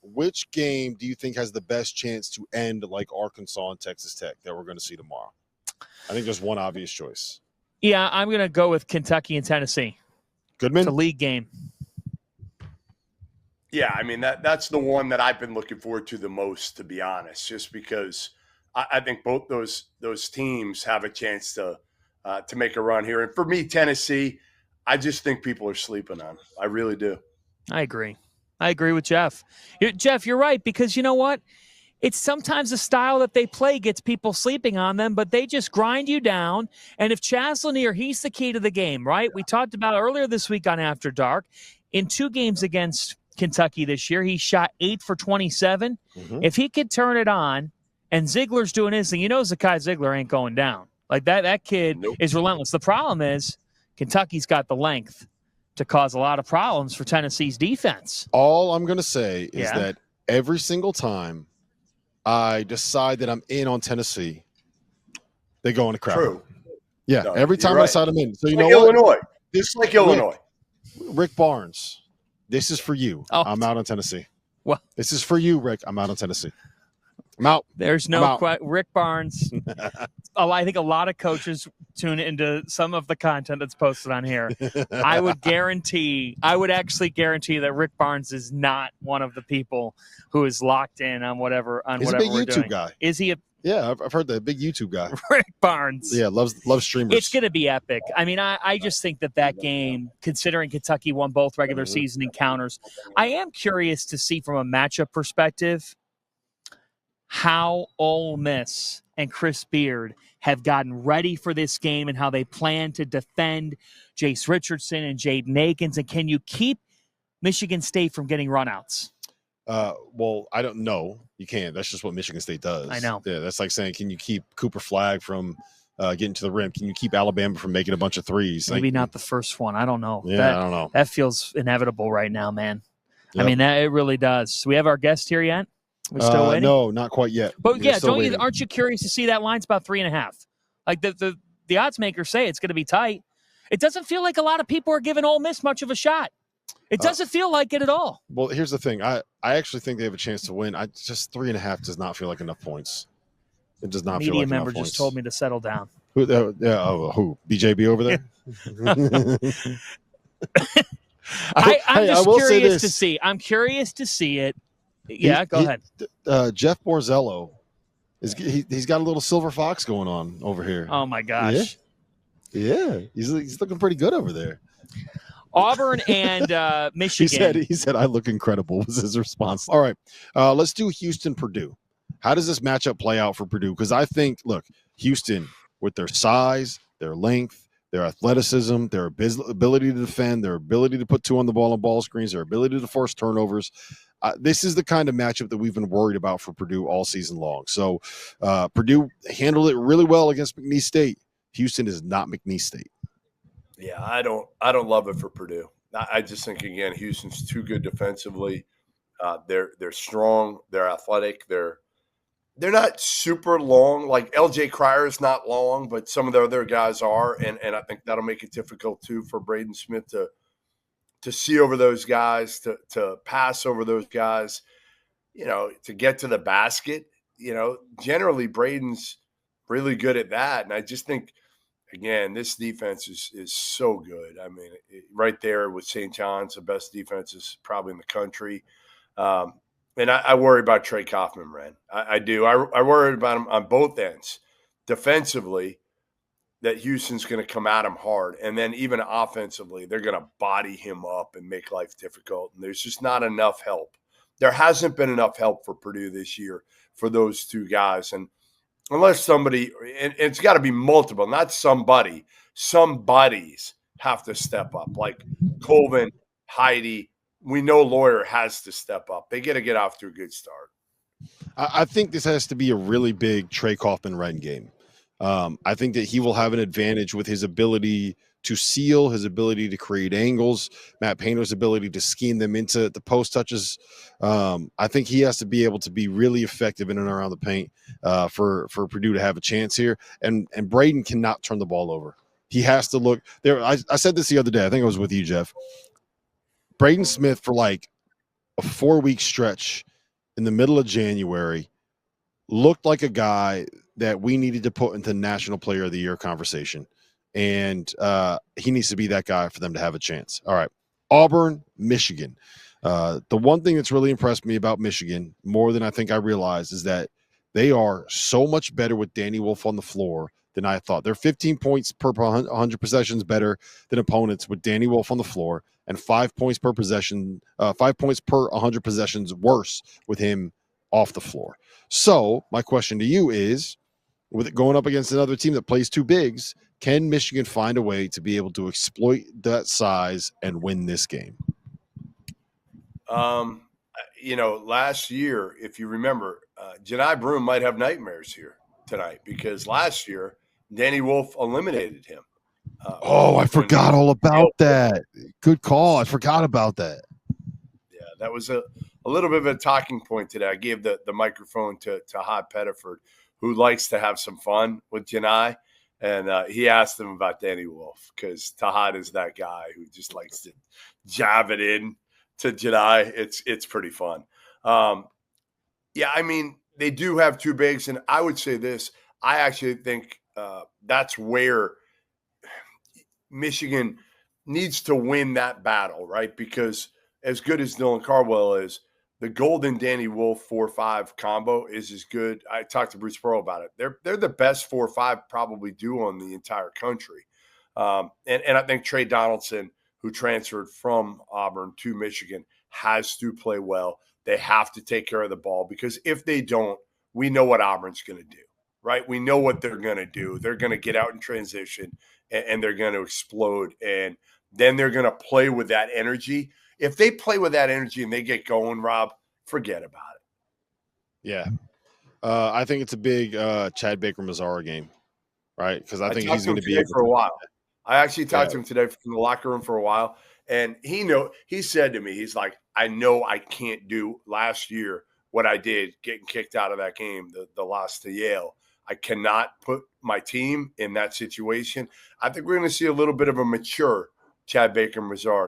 which game do you think has the best chance to end like Arkansas and Texas Tech that we're going to see tomorrow? I think there's one obvious choice. Yeah, I'm going to go with Kentucky and Tennessee. Goodman? It's a league game. Yeah, I mean, that's the one that I've been looking forward to the most, to be honest, just because I think both those teams have a chance to make a run here. And for me, Tennessee, I just think people are sleeping on. I really do. I agree with Jeff. Jeff, you're right, because you know what? It's sometimes the style that they play gets people sleeping on them, but they just grind you down. And if Chaz Lanier, he's the key to the game, right? We talked about earlier this week on After Dark. In 2 games against Kentucky this year, he shot 8 for 27. Mm-hmm. If he could turn it on, and Ziegler's doing his thing, Zakai Ziegler ain't going down. Like that kid is relentless. The problem is Kentucky's got the length to cause a lot of problems for Tennessee's defense. All I'm going to say is that every single time I decide that I'm in on Tennessee, they go in a crowd. True. Yeah, no, every time I decide I'm in. So you know what? Illinois. It's like Illinois. Rick Barnes, this is for you. Oh. I'm out on Tennessee. Well, this is for you, Rick. I'm out on Tennessee. I'm out. There's no Rick Barnes. I think a lot of coaches tune into some of the content that's posted on here. I would actually guarantee that Rick Barnes is not one of the people who is locked in on whatever He's a big we're YouTube doing. guy. Is he Yeah, I've heard that. Big YouTube guy. Rick Barnes. Yeah, loves streamers. It's going to be epic. I mean, I just think that game, considering Kentucky won both regular season encounters, I am curious to see from a matchup perspective how Ole Miss and Chris Beard have gotten ready for this game and how they plan to defend Jace Richardson and Jaden Akins. And can you keep Michigan State from getting runouts? Well, I don't know. You can't. That's just what Michigan State does. I know. Yeah, that's like saying, can you keep Cooper Flagg from getting to the rim? Can you keep Alabama from making a bunch of threes? Maybe not the first one. I don't know. Yeah, I don't know. That feels inevitable right now, man. Yep. I mean, it really does. We have our guest here yet? We're still waiting? No, not quite yet. But yeah, aren't you curious to see that line's about 3.5? Like the odds makers say it's going to be tight. It doesn't feel like a lot of people are giving Ole Miss much of a shot. It doesn't feel like it at all. Well, here's the thing. I actually think they have a chance to win. Just 3.5 does not feel like enough points. It does not feel like enough points. Media member just told me to settle down. Who? Who? BJB over there? I'm just curious to see. I'm curious to see it. Yeah, go ahead. Jeff Borzello, he's got a little silver fox going on over here. Oh, my gosh. Yeah. He's looking pretty good over there. Auburn and Michigan. He said, I look incredible was his response. All right, let's do Houston-Purdue. How does this matchup play out for Purdue? Because I think, look, Houston, with their size, their length, their athleticism, their ability to defend, their ability to put 2 on the ball and ball screens, their ability to force turnovers, this is the kind of matchup that we've been worried about for Purdue all season long. So Purdue handled it really well against McNeese State. Houston is not McNeese State. Yeah, I don't love it for Purdue. I just think, again, Houston's too good defensively. They're strong. They're athletic. They're not super long. Like LJ Cryer is not long, but some of the other guys are, and I think that'll make it difficult too for Braden Smith to see over those guys, to pass over those guys, to get to the basket. Generally Braden's really good at that, and I just think, again, this defense is so good. I mean, right there with St. John's, the best defenses probably in the country. And I worry about Trey Kaufman, Ren. I do. I worry about him on both ends. Defensively, that Houston's going to come at him hard. And then even offensively, they're going to body him up and make life difficult. And there's just not enough help. There hasn't been enough help for Purdue this year for those two guys. And unless somebody – and it's got to be multiple, not somebody. Somebody's have to step up, like Colvin, Heidi. We know Lawyer has to step up. They got to get off to a good start. I think this has to be a really big Trey Kaufman-Wren game. I think that he will have an advantage with his ability to seal, his ability to create angles, Matt Painter's ability to scheme them into the post touches. I think he has to be able to be really effective in and around the paint for Purdue to have a chance here. And Braden cannot turn the ball over. He has to look there. I said this the other day. I think it was with you, Jeff. Braden Smith, for like a 4-week stretch, in the middle of January looked like a guy that we needed to put into National Player of the Year conversation. And he needs to be that guy for them to have a chance. All right. Auburn, Michigan. The one thing that's really impressed me about Michigan, more than I think I realized, is that they are so much better with Danny Wolf on the floor than I thought. They're 15 points per 100 possessions better than opponents with Danny Wolf on the floor, and 5 points per possession, 5 points per 100 possessions worse with him off the floor. So my question to you is, with it going up against another team that plays two bigs, can Michigan find a way to be able to exploit that size and win this game? Last year, if you remember, Janai Broome might have nightmares here tonight because last year Danny Wolf eliminated him. I forgot all about that. Good call. I forgot about that. Yeah, that was a little bit of a talking point today. I gave the microphone to Hod Pettiford, who likes to have some fun with Janai. And he asked him about Danny Wolf because Tahad is that guy who just likes to jab it in to Janai. It's pretty fun. They do have two bigs. And I would say this. I actually think that's where Michigan needs to win that battle, right? Because as good as Dylan Cardwell is, the Golden Danny Wolf 4-5 combo is as good. I talked to Bruce Pearl about it. They're the best 4-5 probably do on the entire country. And I think Trey Donaldson, who transferred from Auburn to Michigan, has to play well. They have to take care of the ball because if they don't, we know what Auburn's going to do, right? We know what they're going to do. They're going to get out in transition and they're going to explode. And then they're going to play with that energy. If they play with that energy and they get going, Rob, forget about it. Yeah. I think it's a big Chad Baker-Mazara game, right? Because I think he's going to be able for a while. I actually talked to him today from the locker room for a while, and he said to me, he's like, I know I can't do last year what I did getting kicked out of that game, the loss to Yale. I cannot put my team in that situation. I think we're going to see a little bit of a mature Chad Baker-Mazara